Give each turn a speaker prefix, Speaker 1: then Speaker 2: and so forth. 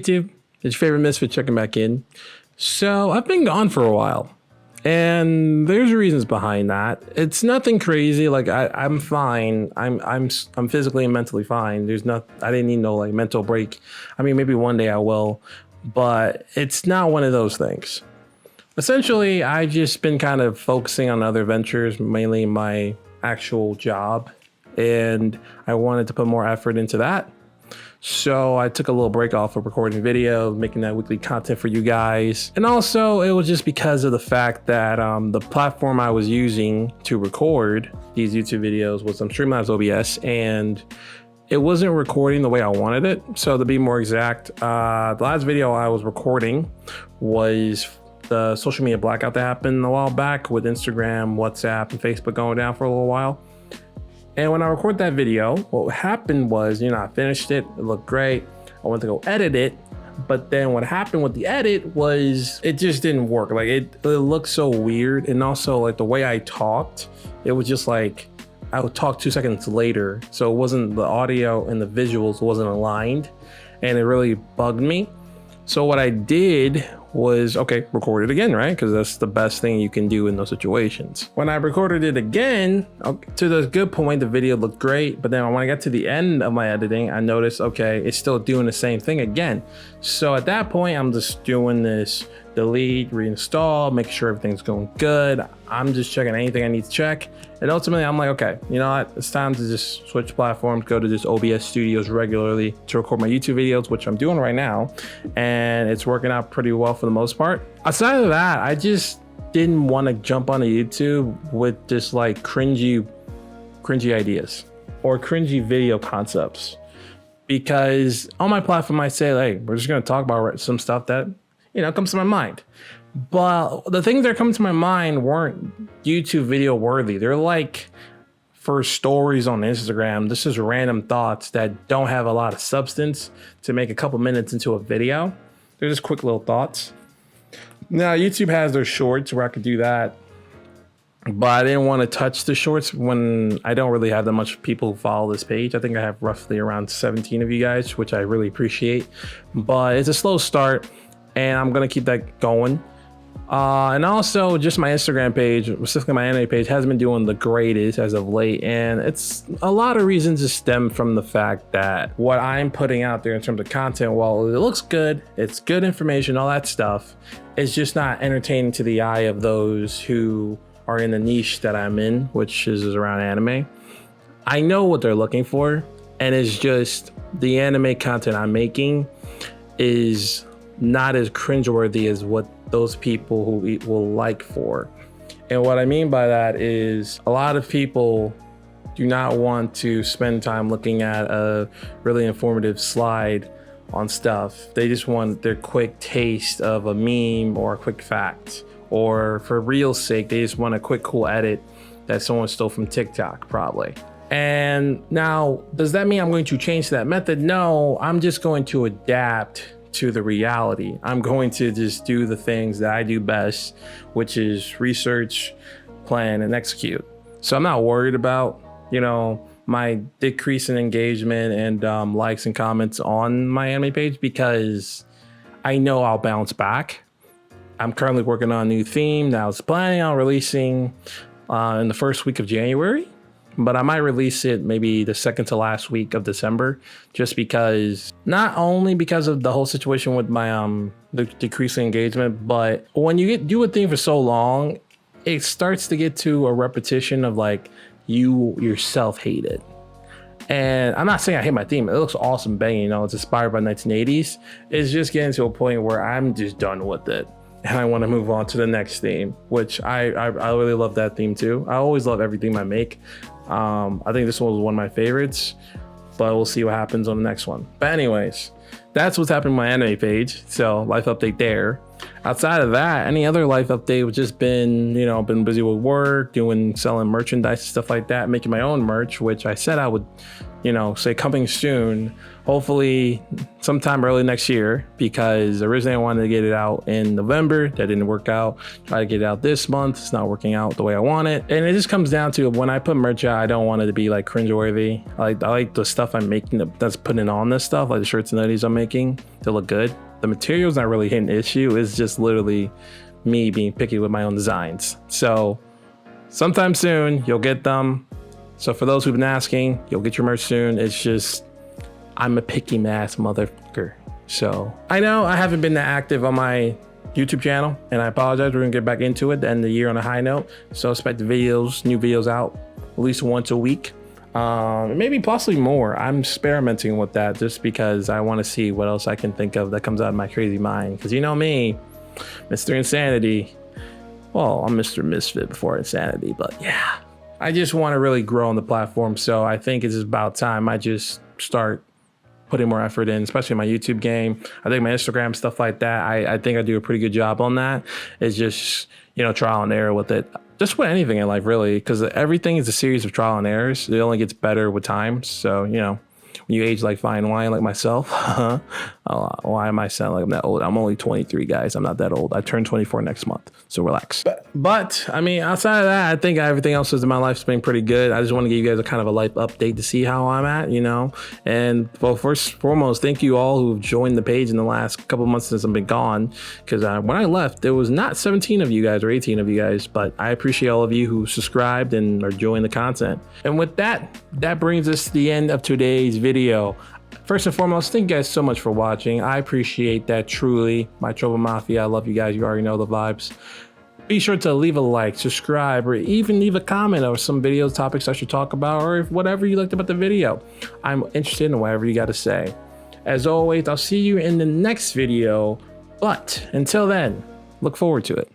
Speaker 1: YouTube, it's your favorite misfit checking back in. So I've been gone for a while, and there's reasons behind that. It's nothing crazy. Like I'm fine. I'm physically and mentally fine. I didn't need no like mental break. I mean, maybe one day I will, but it's not one of those things. Essentially, I've just been kind of focusing on other ventures, mainly my actual job, and I wanted to put more effort into that. So I took a little break off of recording video, making that weekly content for you guys. And also it was just because of the fact that the platform I was using to record these YouTube videos was Streamlabs OBS, and it wasn't recording the way I wanted it. So to be more exact, the last video I was recording was the social media blackout that happened a while back with Instagram, WhatsApp, and Facebook going down for a little while. And when I recorded that video, what happened was, I finished it. It looked great. I went to go edit it. But then what happened with the edit was it just didn't work. Like it looked so weird. And also like the way I talked, it was just like I would talk 2 seconds later. So it wasn't, the audio and the visuals wasn't aligned, and it really bugged me. So what I did was, okay, record it again, right? Because that's the best thing you can do in those situations. When I recorded it again, to the good point, the video looked great. But then when I got to the end of my editing, I noticed, okay, it's still doing the same thing again. So at that point, I'm just doing this delete, reinstall, make sure everything's going good. I'm just checking anything I need to check. And ultimately, I'm like, okay, you know what? It's time to just switch platforms, go to just OBS Studios regularly to record my YouTube videos, which I'm doing right now. And it's working out pretty well for the most part. Aside of that, I just didn't want to jump onto YouTube with just like cringy ideas or cringy video concepts. Because on my platform, I say, hey, we're just going to talk about some stuff that comes to my mind. But the things that come to my mind weren't YouTube video worthy. They're like for stories on Instagram. This is random thoughts that don't have a lot of substance to make a couple minutes into a video. They're just quick little thoughts. Now, YouTube has their shorts where I could do that, but I didn't want to touch the shorts when I don't really have that much people who follow this page. I think I have roughly around 17 of you guys, which I really appreciate. But it's a slow start, and I'm going to keep that going. And also just my Instagram page, specifically my anime page, hasn't been doing the greatest as of late. And it's a lot of reasons to stem from the fact that what I'm putting out there in terms of content, while it looks good, it's good information, all that stuff, it's just not entertaining to the eye of those who are in the niche that I'm in, which is around anime. I know what they're looking for, and it's just the anime content I'm making is not as cringeworthy as what those people who will like for. And what I mean by that is a lot of people do not want to spend time looking at a really informative slide on stuff. They just want their quick taste of a meme or a quick fact, or for real sake, they just want a quick cool edit that someone stole from TikTok probably. And now, does that mean I'm going to change that method? No, I'm just going to adapt to the reality. I'm going to just do the things that I do best, which is research, plan, and execute. So I'm not worried about, my decrease in engagement and likes and comments on my anime page, because I know I'll bounce back. I'm currently working on a new theme that I was planning on releasing in the first week of January. But I might release it maybe the second to last week of December, just because, not only because of the whole situation with my the decreasing engagement, but when you do a thing for so long, it starts to get to a repetition of like you yourself hate it. And I'm not saying I hate my theme. It looks awesome, banging, it's inspired by 1980s. It's just getting to a point where I'm just done with it. And I want to move on to the next theme, which I really love that theme too. I always love everything I make. I think this one was one of my favorites, but we'll see what happens on the next one. But anyways, that's what's happening on my anime page. So life update there. Outside of that, any other life update was just been, been busy with work, selling merchandise and stuff like that, making my own merch, which I said I would you know, say coming soon, hopefully sometime early next year, because originally I wanted to get it out in November. That didn't work out. Try to get it out this month. It's not working out the way I want it. And it just comes down to when I put merch out, I don't want it to be like cringeworthy. I like the stuff I'm making that's putting on this stuff, like the shirts and hoodies I'm making, to look good. The material's not really an issue. It's just literally me being picky with my own designs. So sometime soon you'll get them. So for those who've been asking, you'll get your merch soon. It's just, I'm a picky ass motherfucker. So I know I haven't been that active on my YouTube channel, and I apologize. We're gonna get back into it, the end of the year on a high note. So expect new videos out at least once a week. Maybe possibly more. I'm experimenting with that just because I want to see what else I can think of that comes out of my crazy mind. Because you know me, Mr. Insanity. Well, I'm Mr. Misfit before Insanity, but yeah. I just want to really grow on the platform. So I think it's about time I just start putting more effort in, especially my YouTube game. I think my Instagram, stuff like that. I think I do a pretty good job on that. It's just, you know, trial and error with it. Just with anything in life, really, because everything is a series of trial and errors. It only gets better with time. So, you know, when you age like fine wine, like myself, why am I sound like I'm that old? I'm only 23, guys. I'm not that old. I turn 24 next month, so relax. But I mean, outside of that, I think everything else in my life's been pretty good. I just want to give you guys a kind of a life update to see how I'm at, you know. And well, first and foremost, thank you all who've joined the page in the last couple months since I've been gone. Because when I left, there was not 17 of you guys or 18 of you guys, but I appreciate all of you who subscribed and are enjoying the content. And with that, that brings us to the end of today's video. First and foremost, thank you guys so much for watching. I appreciate that truly. My Trouble Mafia, I love you guys. You already know the vibes. Be sure to leave a like, subscribe, or even leave a comment or some video topics I should talk about, or if whatever you liked about the video. I'm interested in whatever you got to say. As always, I'll see you in the next video. But until then, look forward to it.